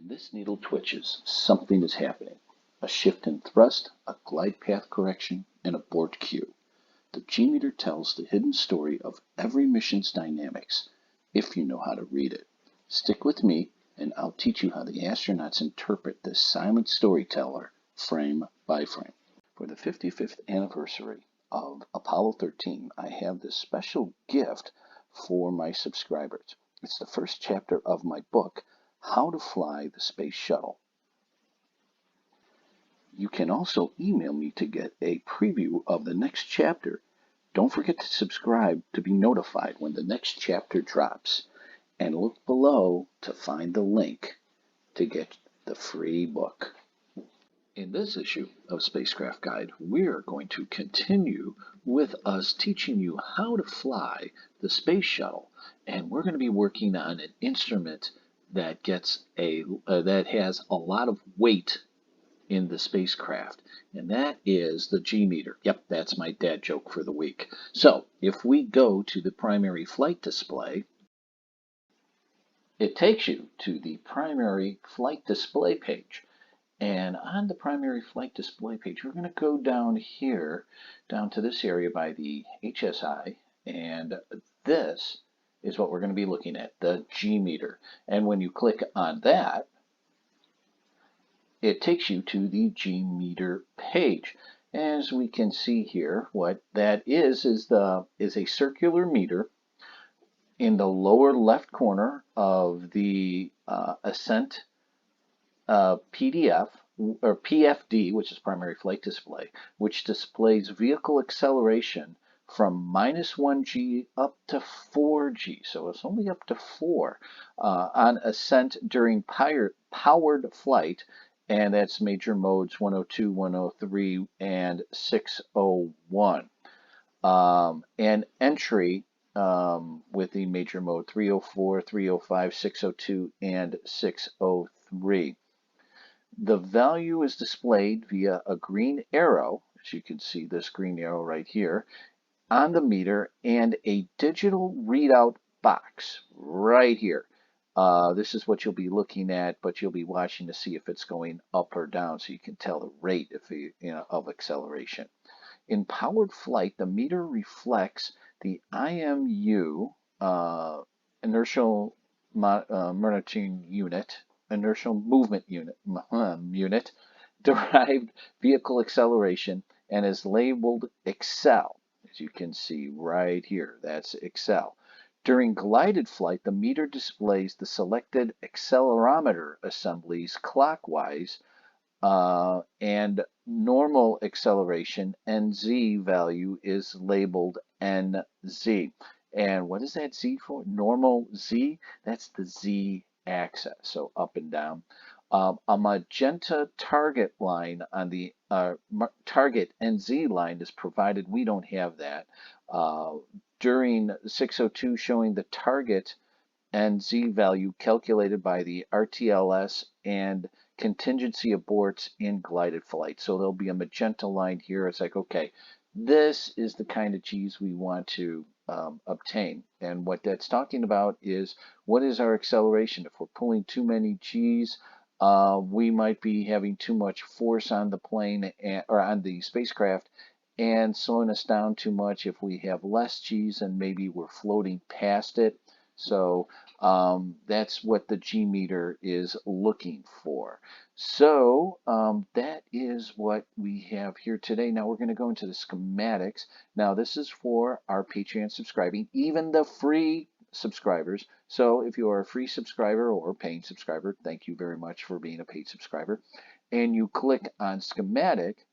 When this needle twitches, something is happening. A shift in thrust, a glide path correction, an abort cue. The G-meter tells the hidden story of every mission's dynamics, if you know how to read it. Stick with me, and I'll teach you how the astronauts interpret this silent storyteller, frame by frame. For the 55th anniversary of Apollo 13, I have this special gift for my subscribers. It's the first chapter of my book, How to Fly the Space Shuttle. You can also email me to get a preview of the next chapter. Don't forget to subscribe to be notified when the next chapter drops. And look below to find the link to get the free book. In this issue of Spacecraft Guide, we're going to continue with us teaching you how to fly the space shuttle. And we're going to be working on an instrument that that has a lot of weight in the spacecraft, and that is the G-meter. Yep, that's my dad joke for the week. So if we go to the primary flight display, it takes you to the primary flight display page. And on the primary flight display page, we're going to go down here, down to this area by the HSI, and this is what we're going to be looking at, the G-meter. And when you click on that, it takes you to the G-meter page. As we can see here, what that is a circular meter. In the lower left corner of the Ascent PDF or PFD, which is primary flight display, which displays vehicle acceleration from -1g up to 4g. So it's only up to 4 on ascent during powered flight. And that's major modes 102, 103, and 601. And entry with the major mode 304, 305, 602, and 603. The value is displayed via a green arrow, as you can see this green arrow right here, on the meter, and a digital readout box right here. This is what you'll be looking at, but you'll be watching to see if it's going up or down, so you can tell the rate of acceleration. In powered flight, the meter reflects the IMU inertial movement unit, derived vehicle acceleration, and is labeled Excel. As you can see right here, that's Excel. During glided flight, the meter displays the selected accelerometer assemblies clockwise, and normal acceleration, NZ value, is labeled NZ. And what is that Z for? Normal Z? That's the Z axis, so up and down. A magenta target line on the target NZ line is provided. We don't have that. During 602, showing the target NZ value calculated by the RTLS and contingency aborts in glided flight. So there'll be a magenta line here. It's like, okay, this is the kind of G's we want to obtain. And what that's talking about is, what is our acceleration? If we're pulling too many G's, we might be having too much force on the plane or on the spacecraft, and slowing us down too much. If we have less G's, and maybe we're floating past it. So that's what the G-meter is looking for. So that is what we have here today. Now we're going to go into the schematics. Now this is for our Patreon subscribing, even the free subscribers. So if you are a free subscriber or paying subscriber, thank you very much for being a paid subscriber, and you click on schematic,